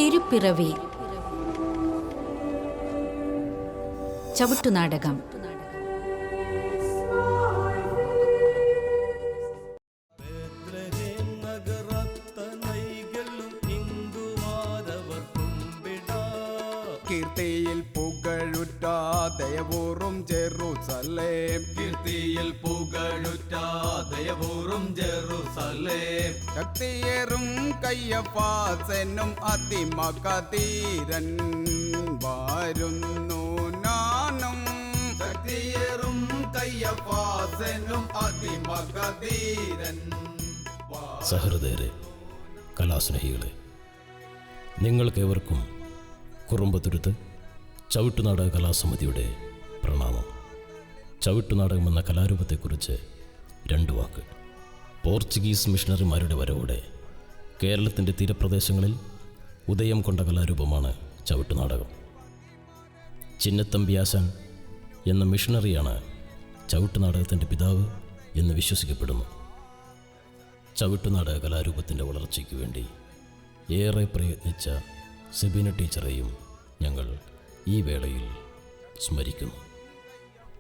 തിരുപ്പിറവി ചവിട്ടുനാടകം. കീർത്തിയിൽ പുകഴുറ്റ ദയവൂറും Jerusalem, കീർത്തിയിൽ പുകഴുറ്റ ദയവൂറും Jerusalem, ശക്തിയേറും കയ്യപ്പാസനും അതിമകതീരൻ വരുന്നു നാനും, ശക്തിയേറും കയ്യപ്പാസനും അതിമകതീരൻ. സഹൃദയരെ, കലാസ്നേഹികളെ, നിങ്ങൾക്കേവർക്കും കുറുമ്പത്തുരുത്ത് ചവിട്ടുനാടക കലാസമിതിയുടെ പ്രണാമം. ചവിട്ടുനാടകം എന്ന കലാരൂപത്തെക്കുറിച്ച് രണ്ട് വാക്ക്. പോർച്ചുഗീസ് മിഷണറിമാരുടെ വരവോടെ കേരളത്തിൻ്റെ തീരപ്രദേശങ്ങളിൽ ഉദയം കൊണ്ട കലാരൂപമാണ് ചവിട്ടുനാടകം. ചിന്നത്തമ്പി ആശാൻ എന്ന മിഷണറിയാണ് ചവിട്ടുനാടകത്തിൻ്റെ പിതാവ് എന്ന് വിശ്വസിക്കപ്പെടുന്നു. ചവിട്ടുനാടക കലാരൂപത്തിൻ്റെ വളർച്ചയ്ക്ക് വേണ്ടി ഏറെ പ്രയത്നിച്ച സെബീന ടീച്ചറെയും ഞങ്ങൾ ഈ വേളയിൽ സ്മരിക്കുന്നു.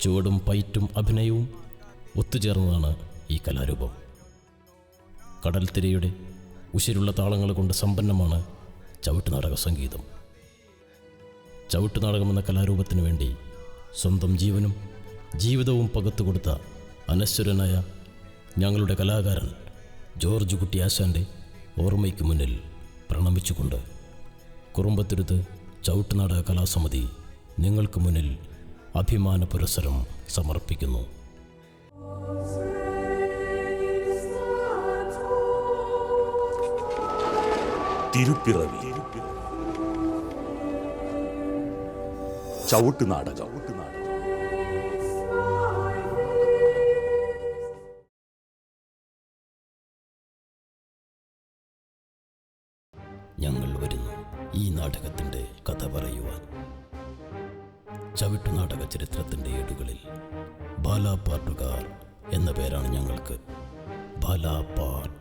ചുവടും പയറ്റും അഭിനയവും ഒത്തുചേർന്നതാണ് ഈ കലാരൂപം. കടൽത്തിരയുടെ ഉശിരുള്ള താളങ്ങൾ കൊണ്ട് സമ്പന്നമാണ് ചവിട്ടുനാടക സംഗീതം. ചവിട്ടുനാടകം എന്ന കലാരൂപത്തിന് വേണ്ടി സ്വന്തം ജീവനും ജീവിതവും പകത്തുകൊടുത്ത അനശ്വരനായ ഞങ്ങളുടെ കലാകാരൻ ജോർജ് കുട്ടി ആശാൻ്റെ ഓർമ്മയ്ക്ക് മുന്നിൽ പ്രണമിച്ചുകൊണ്ട് കുറുമ്പത്തുരുത്ത് ചവിട്ടുനാടക കലാസമിതി നിങ്ങൾക്ക് മുന്നിൽ അഭിമാന പുരസ്സരം സമർപ്പിക്കുന്നു. തിരുപ്പിറവി ചവിട്ടുനാടകം. ഞങ്ങൾ വരുന്നു ഈ നാടകത്തിൻ്റെ കഥ പറയുവാൻ. ചവിട്ടുനാടക ചരിത്രത്തിൻ്റെ ഏടുകളിൽ ബാലാപാട്ടുകാർ എന്ന പേരാണ് ഞങ്ങൾക്ക്. ബാലാപാട്ട്.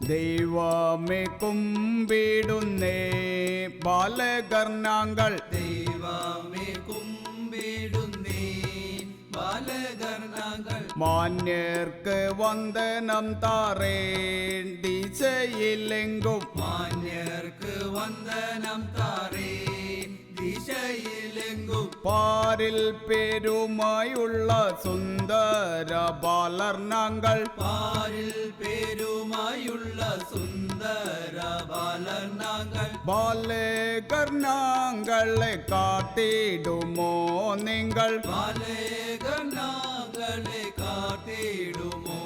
ദൈവമേ കുമ്പിടുന്നേ ബാലകർണാങ്കൾ, ദൈവമേ കുമ്പിടുന്നേ ബാലകർണാങ്കൾ, മാന്യർക്ക് വന്ദനം താറേൻ ദിശയിലെങ്കും, മാന്യർക്ക് വന്ദനം താറേ ദിശയിലെങ്കും, പാരിൽ പേരുമായുള്ള സുന്ദര ബാലർണാങ്കൾ, പാരിൽ പേരുമായുള്ള സുന്ദര ബാലർണാങ്കൾ, ബാലകർണാങ്കളെ കാട്ടിടുമോ നിങ്ങൾ, ബാലകർണാങ്കളെ കാട്ടിടുമോ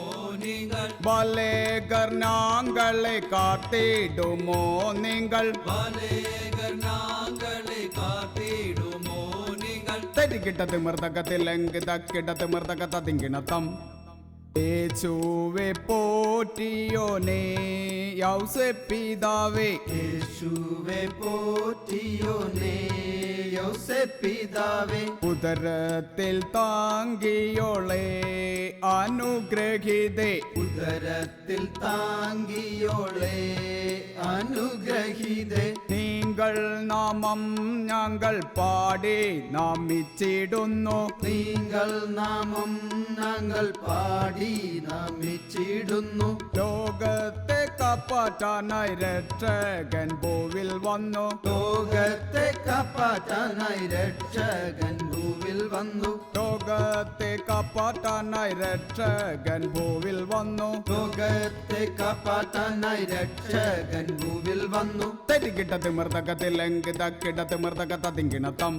നിങ്ങൾ, ബാലകർണാങ്കളെ കാട്ടിടുമോ നിങ്ങൾ, ബാലകർണാങ്കളെ കാട്ടിടുമോ നിങ്ങൾ. തരികിട്ട തിമിർത്തകത്തിലെങ്ക് തക്കിട്ട തിമിർത്തക തതിങ്കിണത്തം, യേശുവെ പോറ്റിയോനേ യൗസപിതാവേ, യേശുവേ പോറ്റിയോനേ യൗസപിതാവേ, ഉദരത്തിൽ താങ്കിയോളെ അനുഗ്രഹിതേ, ഉദരത്തിൽ താങ്കിയോളെ അനുഗ്രഹിതേ, നീങ്ക നിങ്ങൾ നാമം ഞങ്ങൾ പാടി നമിച്ചിടുന്നു. നിങ്ങൾ നാമം ഞങ്ങൾ പാടി നമിച്ചിടുന്നു. ലോകത്തെ കാപ്പാറ്റാനായി രക്ഷകൻ ഭൂവിൽ വന്നു. ലോകത്തെ കാപ്പാറ്റാനായി രക്ഷകൻ ഭൂവിൽ വന്നു. ലോകത്തെ കാപ്പാറ്റാനായി രക്ഷകൻ ഭൂവിൽ വന്നു. ലോകത്തെ കാപ്പാറ്റാനായി രക്ഷകൻ ഭൂവിൽ വന്നു. തെറ്റിക്കിട്ട തിമിർത്തക്കത്തിലെങ്കി തക്കിട തിമിർത്തക്ക തതിങ്കിണത്തം.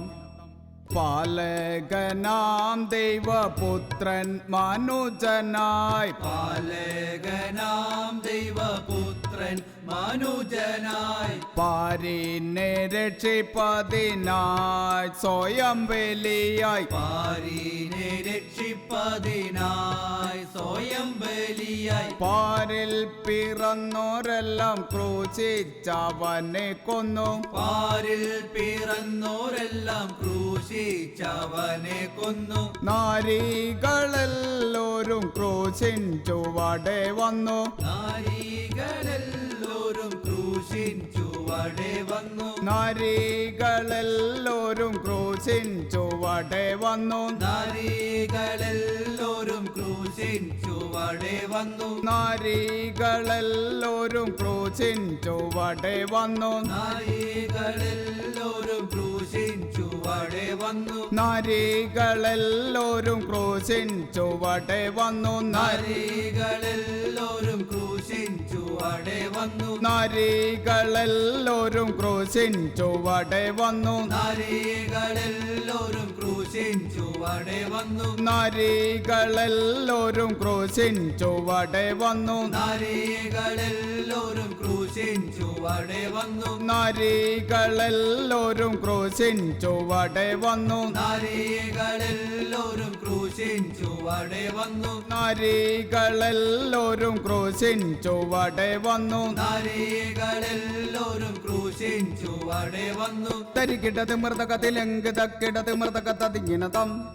പാലകനാം ദൈവപുത്രൻ മനുജനായി. പാലകനാം ദൈവപുത്രൻ മനുജനായി. പാരിനെ രക്ഷിപ്പതിനായി സ്വയം ബലിയായി. പാരിനെ രക്ഷിപ്പതിനായി സ്വയം ബലിയായി. പാരിൽ പിറന്നോരെല്ലാം ക്രൂശിച്ചവനെ കൊന്നു. പാരിൽ പിറന്നോരെല്ലാം ക്രൂശിച്ചവനെ കൊന്നു. നാരികളെല്ലോരും ക്രൂശിൻ ചുവടെ വന്നു. നാരികളെല്ലോരും ക്രൂശിൻ ചുവടെ വന്നു. നാരികളെല്ലോരും ക്രൂശിൻ ചുവടെ വന്നു. നാരികളെല്ലോരും ക്രൂശിൻ ചുവടെ വന്നു. നാരികളെല്ലോരും ക്രൂശിൻ ചുവടെ വന്നു. നാരികളെല്ലോരും ക്രൂശിൻ ചുവടെ വന്നു. നാരികളെല്ലോരും ക്രൂശിൻ ചുവടെ വന്നു. നാരികളെല്ലോരും ക്രൂശിൻ ചുവടെ വന്നു. നാരികളെല്ലോരും ക്രൂശിൻ ചുവടെ വന്നു. നാരികളെല്ലോരും ക്രൂശിൻ ചുവടെ വന്നു. നാരികളെല്ലോരും ക്രൂശിൻ ചുവടെ വന്നു. നാരികളെല്ലോരും ക്രൂശിൻ ചുവടെ വന്നു. നാരികളെല്ലോരും ക്രൂശിൻ ചുവടെ വന്നു. നാരികളെല്ലോരും ക്രൂശിൻ ചുവടെ വന്നു. നാരികളെല്ലോരും ക്രൂശിൻ ചുവടെ വന്നു. നാരികളെല്ലോരും ക്രൂശിൻ ചുവടെ വന്നു. തരികിടത് മൃതകത്തിലെങ്ക് തക്കിടത് മൃതകത്തിങ്ങിണതം.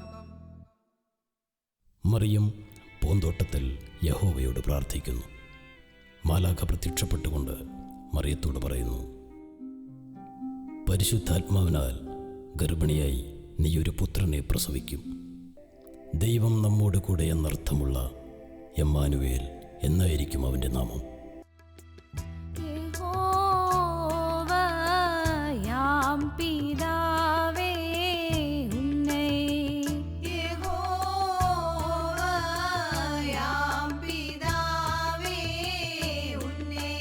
മറിയം പൂന്തോട്ടത്തിൽ യഹോവയോട് പ്രാർത്ഥിക്കുന്നു. മാലാഖ പ്രത്യക്ഷപ്പെട്ടുകൊണ്ട് മറിയത്തോട് പറയുന്നു, പരിശുദ്ധാത്മാവിനാൽ ഗർഭിണിയായി നീ ഒരു പുത്രനെ പ്രസവിക്കും. ദൈവം നമ്മോട് കൂടെ എന്നർത്ഥമുള്ള എമ്മാനുവേൽ എന്നായിരിക്കും അവൻ്റെ നാമം. യഹോവയാം പിതാവേ ഉന്നൈ. യഹോവയാം പിതാവേ ഉന്നൈ.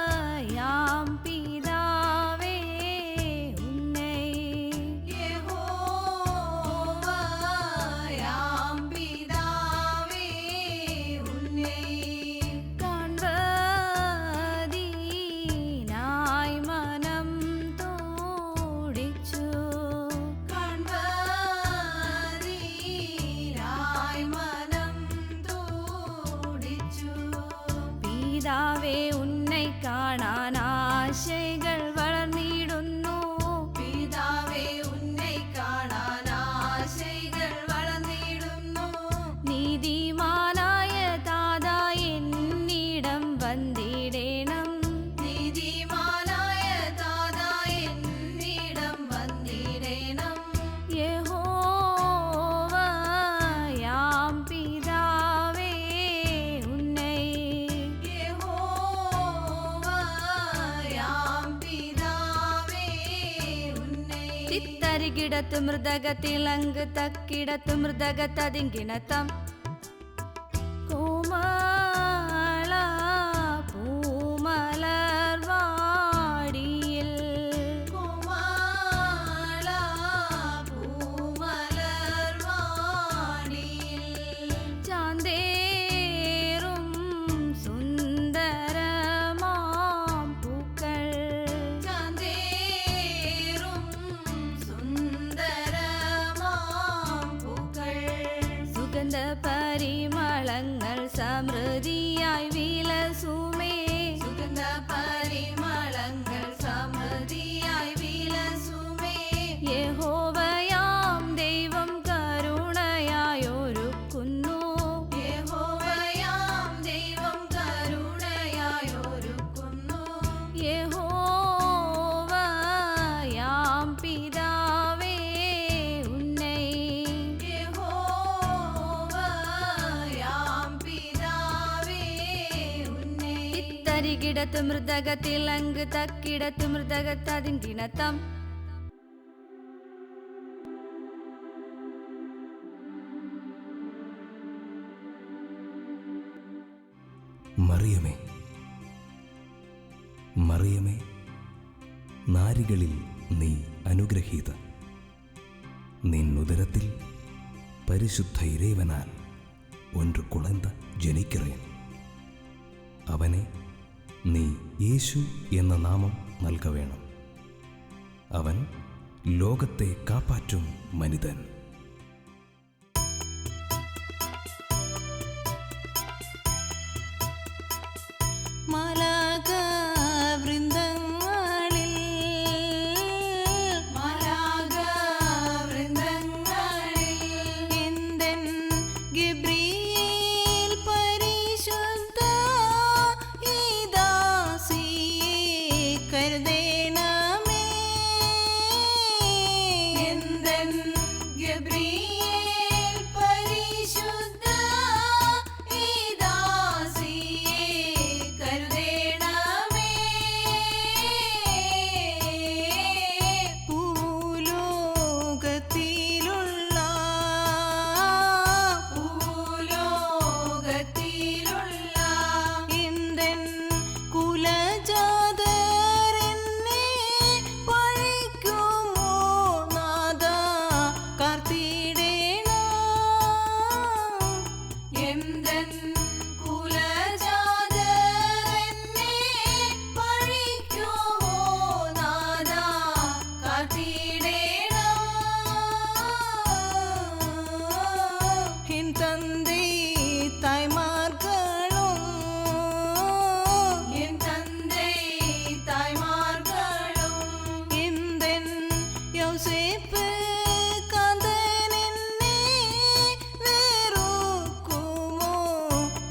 യഹോവയാം പിതാവേ ഉന്നൈ. യഹോവയാം പിതാവേ ഉന്നൈ. കാൺവതിനായി മനം തുടിച്ചു. കാൺവതിനായി മനം തുടിച്ചു. പിതാവേ ഉന്നൈ കാണാൻ ആശകൾ വളർന്നിടുന്നു. പിതാവേ ഉന്നൈ കാണാൻ ആശകൾ വളർന്നിടുന്നു. നീതിമാനായ താതാ എന്നിടം വന്നിടേണം. നീതിമാനായ താതാ എന്നിടം വന്നിടേണം. യഹോവയാം പിതാവേ ഉന്നൈ. യഹോവയാം പിതാവേ ഉന്നൈ. തിത്തരികിടത്ത് മൃദഗത്തിലങ്ക് തക്കിടത്ത് മൃദഗത്തതിങ്കിണത്തം. കോമള പൂമലർവാടിയിൽ. കോമള പൂമലർവാടിയിൽ. ചാന്തേറും സുന്ദരമാം പൂക്കൾ. ചാന്തേറും സുന്ദരമാം പൂക്കൾ. സുഗന്ധ പരിമളങ്ങൾ സമൃദ്ധ യഹോവയാം പിതാവേ ഉന്നെ യഹോവയാം പിതാവേ ഉന്നെ ഇത്തരികിടത്ത് മൃദഗത്തിൽ അങ്ക് തക്കിടത്ത് മൃദഗത്തതിങ്കിണത്തം മറിയമേ, മറിയമേ, നാരികളിൽ നീ അനുഗ്രഹീത. നിന്നുദരത്തിൽ പരിശുദ്ധ ഇരേവനാൽ ഒன்று കുളന്ത ജനിக்கிறേൻ. അവനെ നീ യേശു എന്ന നാമം നൽകവേണം. അവൻ ലോകത്തെ കാപ്പാറ്റും മനിതൻ.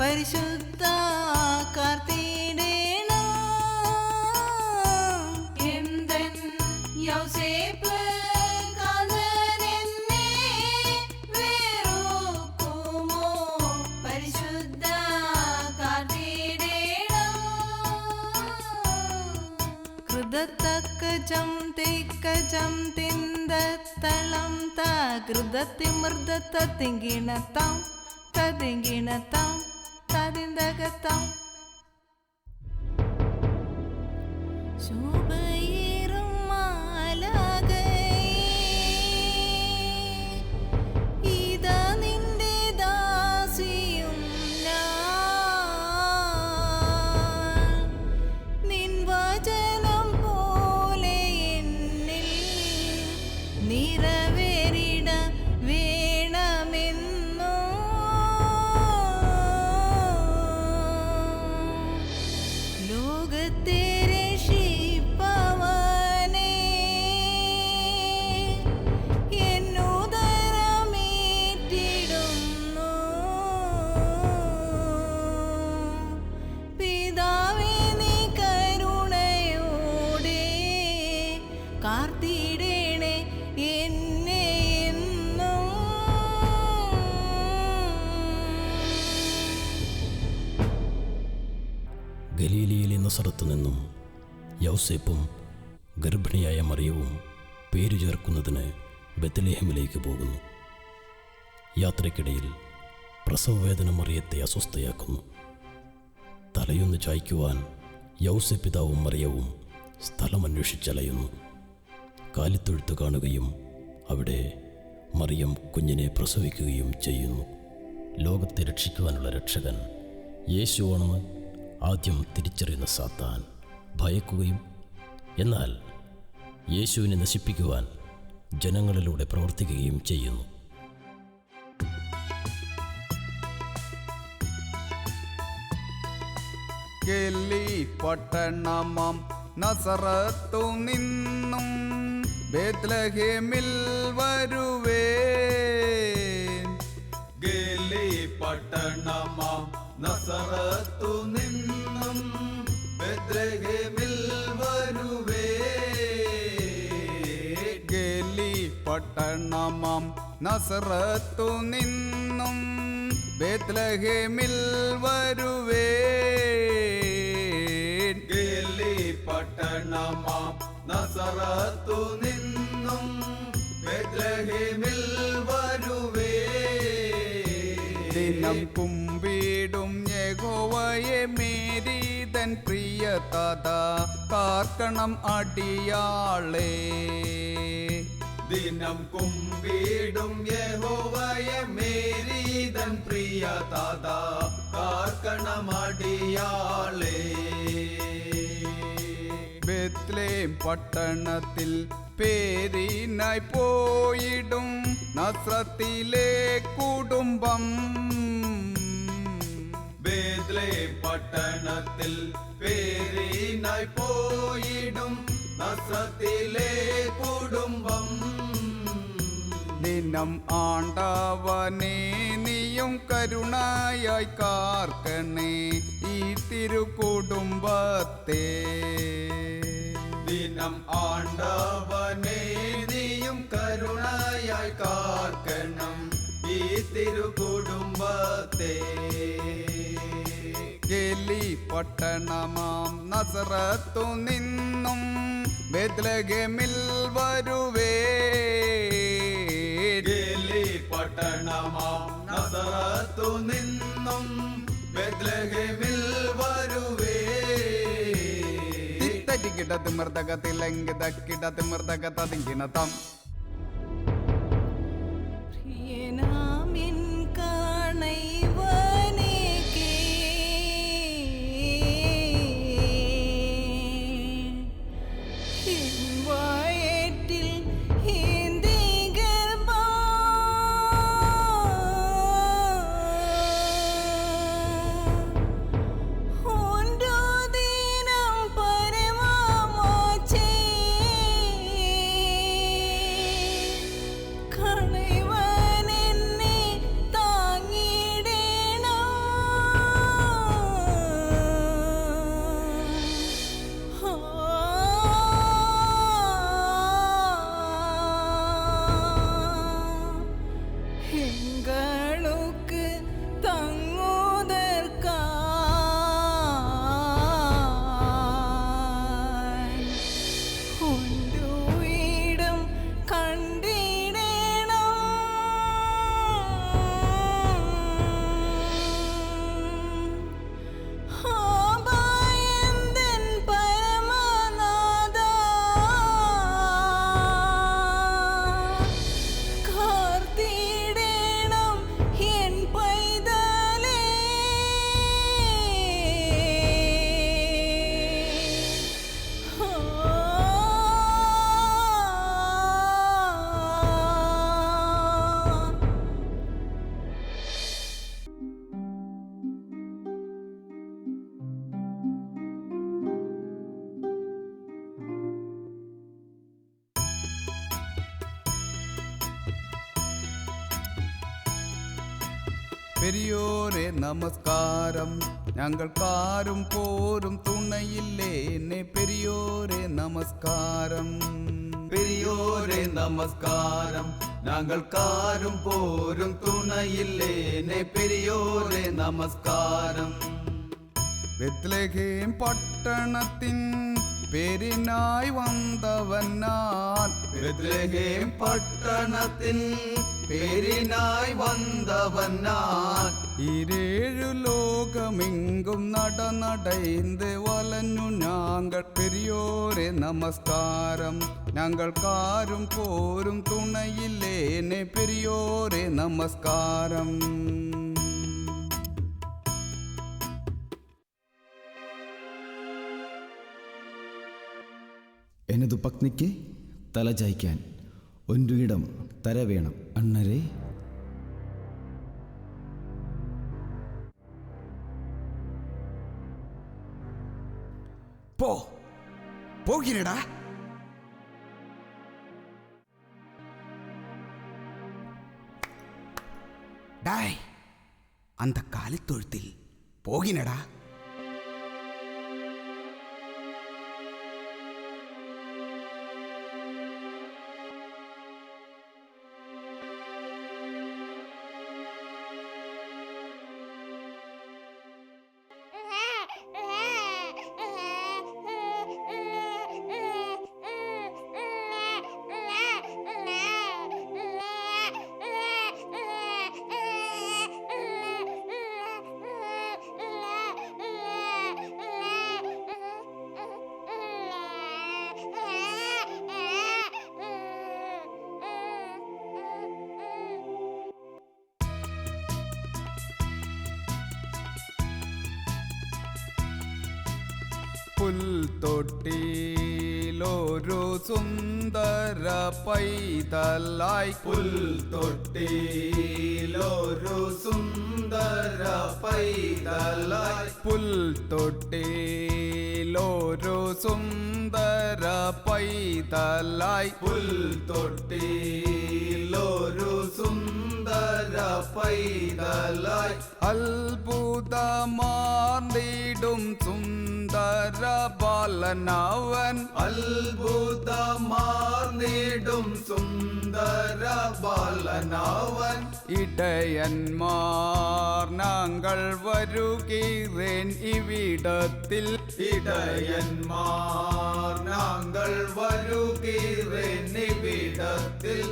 പരിശുദ്ധ കാർത്തിടേണം എന്തൻ യൗസേപ്പ് കാതനെന്നെ വേറോക്കുമോ പരിശുദ്ധ കാർത്തിടേണം കൃതത്തക്കജം തിക്കജം തിന്തത്തളം തകൃതത്തിമൃതത്ത തിങ്കിണത്താം തതിങ്കിണത്താം തതിന്തകത്താം ശോഭയേറും മാലാഖയേ, ഇതാ നിന്റെ ദാസിയും ഞാൻ. നിൻ വചനം പോലെ എന്നിൽ നിറവേറിട വേണമെന്നോ ലോകത്തെ രക്ഷിപ്പവനേ, എന്നുദരമേറ്റിടുന്നു. പിതാവേ നീ കരുണയോടെ കാർത്തിടേണേ എന്നെ എന്നും. ഗലീലിയിലെ നസറത്ത് നിന്നും യൗസേപ്പും ഗർഭിണിയായ മറിയവും പേരു ചേർക്കുന്നതിന് ബെത്ലഹേമിലേക്ക് പോകുന്നു. യാത്രയ്ക്കിടയിൽ പ്രസവവേദന മറിയത്തെ അസ്വസ്ഥയാക്കുന്നു. തലയൊന്ന് ചായ്ക്കുവാൻ യൗസേപ്പിതാവും മറിയവും സ്ഥലമന്വേഷിച്ചലയുന്നു. കാലിത്തൊഴുത്ത് കാണുകയും അവിടെ മറിയം കുഞ്ഞിനെ പ്രസവിക്കുകയും ചെയ്യുന്നു. ലോകത്തെ രക്ഷിക്കുവാനുള്ള രക്ഷകൻ യേശുവാണെന്ന് ആദ്യം തിരിച്ചറിയുന്ന സാത്താൻ ഭയക്കുകയും എന്നാൽ യേശുവിനെ നശിപ്പിക്കുവാൻ ജനങ്ങളിലൂടെ പ്രവർത്തിക്കുകയും ചെയ്യുന്നു. ഗലീ പട്ടണമാം നസറത്തു നിന്നും ബേത്ലഹേമിൽ വരുവേൻ. ഗലീ പട്ടണമാം നസറത്തു നിന്നും ബേത്ലഹേമിൽ പട്ടണമാം നസറത്തു നിന്നും ബേത്ലഹേമിൽ വരുവേൻ. ഗലീ പട്ടണമാം നസറത്തു നിന്നും ബേത്ലഹേമിൽ വരുവേ. ദിനം കുമ്പിടും യഹോവയെ മേരീതൻ പ്രിയ താത കാർക്കണം അടിയാളെ. ദിനം കുമ്പിടും യഹോവയെ മേരീതൻ പ്രിയ താത കാർക്കണമടിയാളേ. ബേത്ലേം പട്ടണത്തിൽ പേരിനായി പോയിടും നസ്രത്തിലെ കുടുംബം. ബേത്ലേം പട്ടണത്തിൽ പേരിനായി പോയിടും നസ്രത്തിലെ കുടുംബം. ദിനം ആണ്ടവനെ നീയും കരുണയായി കാർക്കണേ ഈ തിരുകുടുംബത്തെ. ദിനം ആണ്ടവനെ നീയും കരുണയായി കാർക്കണം ഈ തിരുകുടുംബത്തെ. ഗലീ പട്ടണമാം നസറത്തു നിന്നും ബേത്ലഹേമിൽ വരുവേൻ. ഗലീ പട്ടണമാം നസറത്തു നിന്നും ബേത്ലഹേമിൽ വരുവേ. തിത്തരികിടത് മൃതകത്തിലങ്കിടത് മൃതകത്തിങ്കിണതം. പ്രിയനാമിൻ കാണൈവനേക്കേ എൻ വയറ്റിൽ ഏന്തി ഗർഭം ഓരോ ദിനം പരമാമോചേ കണൈവൻ എന്നെ താങ്ങിടണം. എங்களுக்கு തങ്ങുതർക്കായി കൊണ്ടുയിടം കണ്ടിടണം. ആബായന്തൻ പരമനാഥ കാർത്തിടണം എൻ പൈതലേ. പെരിയോരെ നമസ്കാരം, ഞങ്ങൾക്കാരും പോരും തുണയില്ലേനെ. പെരിയോരെ നമസ്കാരം. പെരിയോരെ നമസ്കാരം, ഞങ്ങൾക്കാരും പോരും തുണയില്ലേനെ. പെരിയോരെ നമസ്കാരം. ബേത്ലഹേം പട്ടണത്തിൻ പേരിനായി വന്നവൻ ഞാൻ. ബേത്ലഹേം പട്ടണത്തിൽ പേരിനായി വന്നവൻ ഞാൻ. ഈരേഴു ലോകമെങ്കും നടനടൈந்து വലഞ്ഞു ഞങ്ങൾ. പെരിയോരെ നമസ്കാരം, ഞങ്ങൾക്കാരും പോരും തുണയില്ലേനെ. പെരിയോരെ നമസ്കാരം. எனது பத்னிக்கு தலஜாய்ക്കാൻ ഒരു ഇടം തരവേണം അണ്ണരെ. போகிறடா. டாய், அந்த காலித்தொழுத்தில் போகினடா. പുൽത്തൊട്ടിയിലൊരു സുന്ദര പൈതലായി പുൽത്തൊട്ടിയിലൊരു സുന്ദര പൈതലായി പുൽത്തൊട്ടിയിലൊരു സുന്ദര പൈതലായി പുൽത്തൊട്ടിയിലൊരു സുന്ദര പൈതലായി അത്ഭുതമാർന്നിടും സുന്ദര ബാലനവൻ അത്ഭുതമാർന്നിടും സുന്ദര ബാലനവൻ ഇടയന്മാർ ഞങ്ങൾ വരുകീറേൻ ഇവിടത്തിൽ ഇടയന്മാർ ഞങ്ങൾ വരുകീറേൻ ഇവിടത്തിൽ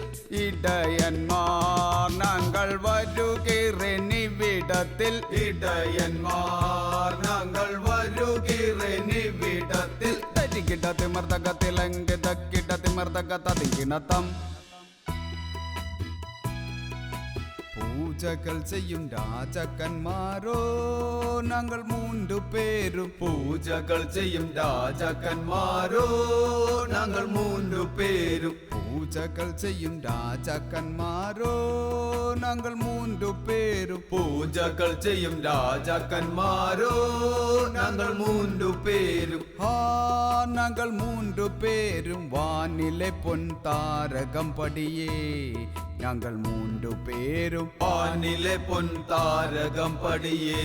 ഇടയന്മാർ ഞങ്ങൾ വരുകീറേൻ ഇവിടത്തിൽ ഇടയന്മാർ ഞങ്ങൾ വരുകീറേൻ ഇവിടത്തിൽ തരികിട തിമർത്തകത്തിലങ്ക് തക്കിട തിമർത്തക തതികിണത്തം പൂജകൾ ചെയ്യും രാജാക്കന്മാരോ ഞങ്ങൾ മൂന്നു പേരും പൂജകൾ ചെയ്യും രാജാക്കന്മാരോ ഞങ്ങൾ മൂന്നു പേരും പൂജകൾ ചെയ്യും രാജാക്കന്മാരോ ഞങ്ങൾ മൂന്നു പേരും പൂജകൾ ചെയ്യും രാജാക്കന്മാരോ ഞങ്ങൾ മൂന്നു പേരും ഞങ്ങൾ മൂന്നു പേരും വാനിലെ പൊൻതാരകം പടിയേ ഞങ്ങൾ മൂന്നു പേരും വാനിലെ പൊൻതാരകം പടിയേ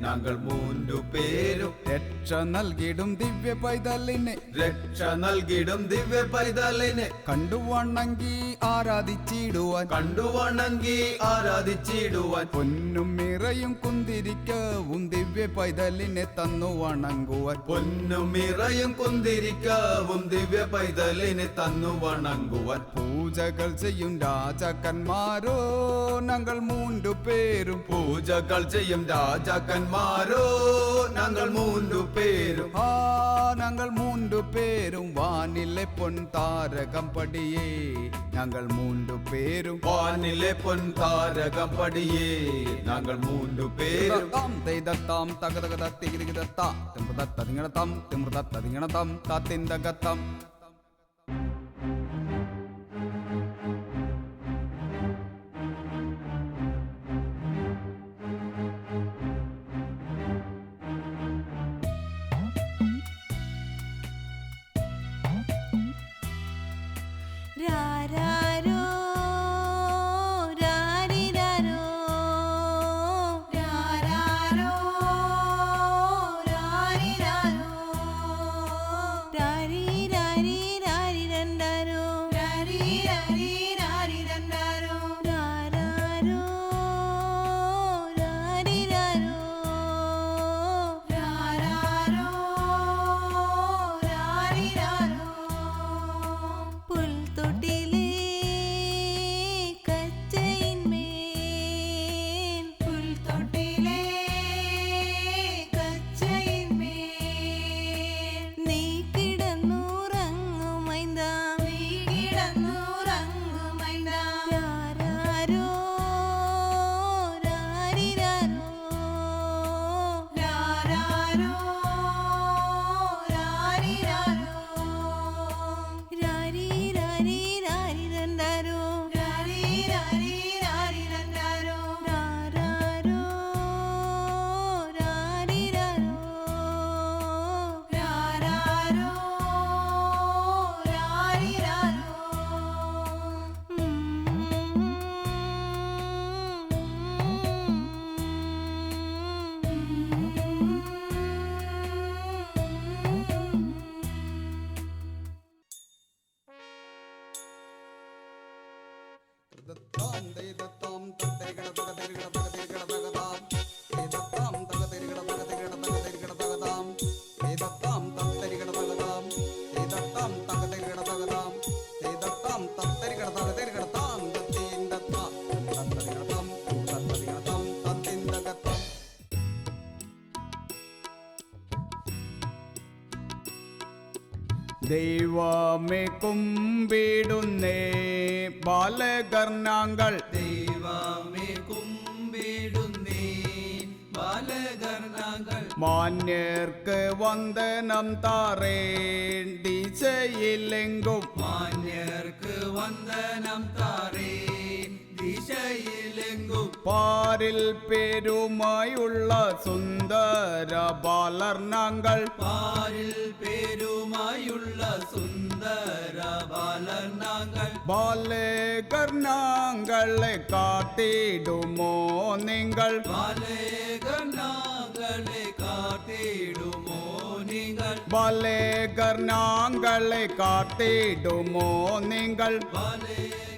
ഞങ്ങൾ മൂന്നു പേരും രക്ഷ നൽകിടും ദിവ്യ പൈതലിനെ രക്ഷ നൽകിടും ദിവ്യ പൈതലിനെ കണ്ടുവണങ്ങി ആരാധിച്ചിടുവാൻ കണ്ടുവണങ്ങി ആരാധിച്ചിടുവാൻ പൊന്നും നിറയും കുന്തിരിക്കവും ദിവ്യ പൈതലിനെ തന്നു വണങ്ങുവാൻ പൊന്നും നിറയും കുന്തിരിക്കവും ദിവ്യ പൈതലിനെ തന്നു വണങ്ങുവാൻ പൂജകൾ ചെയ്യും രാജാക്കന്മാരോ ഞങ്ങൾ മൂന്നു പേരും പൂജകൾ ചെയ്യും രാജാക്കന്മാരോ ഞങ്ങൾ മൂന്നു പേരും ഞങ്ങൾ മൂന്നു പേരും വാനിലെ പൊൻതാരകം പടിയേ ഞങ്ങൾ മൂന്നു പേരും വാനിലെ പൊൻതാരകം പടിയേ ഞങ്ങൾ മൂന്നു പേരും തെയ്തത്താം തകതകത തികിരികിതത്താം തിമൃതത്തതിങ്ങണത്തം തിമൃതത്തതിങ്ങണത്തം തത്തിന്തകത്തം രാരാരോ രാരിരാരോ രാരാരോ രാരിരാരോ രാരി രാരി രാരി രണ്ടാരോ രാരി രാരി രാരി രണ്ടാരോ രാരാരോ രാരിരാരോ രാരാരോ രാരിരാരോ പുൽത്തൊട്ടിലേ കച്ചയിന്മേൽ പുൽത്തൊട്ടിലേ കച്ചയിന്മേൽ നീ കിടന്നുറങ്ങുമൈന്താ നീ കിടന്നുറങ്ങുമൈന്താ രാരാരോ രാരിരാരോ രാരാരോ രാരിരാരോ രാരി രാരി രാരി രണ്ടാരോ രാരി രാരി രാരി രണ്ടാരോ രാരാരോ രാരിരാരോ രാരാരോ രാരിരാരോ ദൈവമേ കുമ്പിടുന്നേ ബാലകർണാങ്കൾ ദൈവമേ കുമ്പിടുന്നേ ബാലകർ നാങ്കൾ മാന്യർക്ക് വന്ദനം താറേണ്ടി ചെയ്യില്ലെങ്കും മാന്യർക്ക് വന്ദനം താറേ ദിശയിലെങ്കും പാരിൽ പേരുമായുള്ള സുന്ദര ബാലർനാങ്കൾ പാരിൽ പേരുമായുള്ള സുന്ദര ബാലർ നാങ്കൾ ബാലകർനാങ്കളെ കാത്തിടുമോ നിങ്ങൾ ബാലകർ നാങ്കളെ കാത്തിടുമോ നിങ്ങൾ ബാലകർനാങ്കളെ കാത്തിടുമോ നിങ്ങൾ ബാലകർ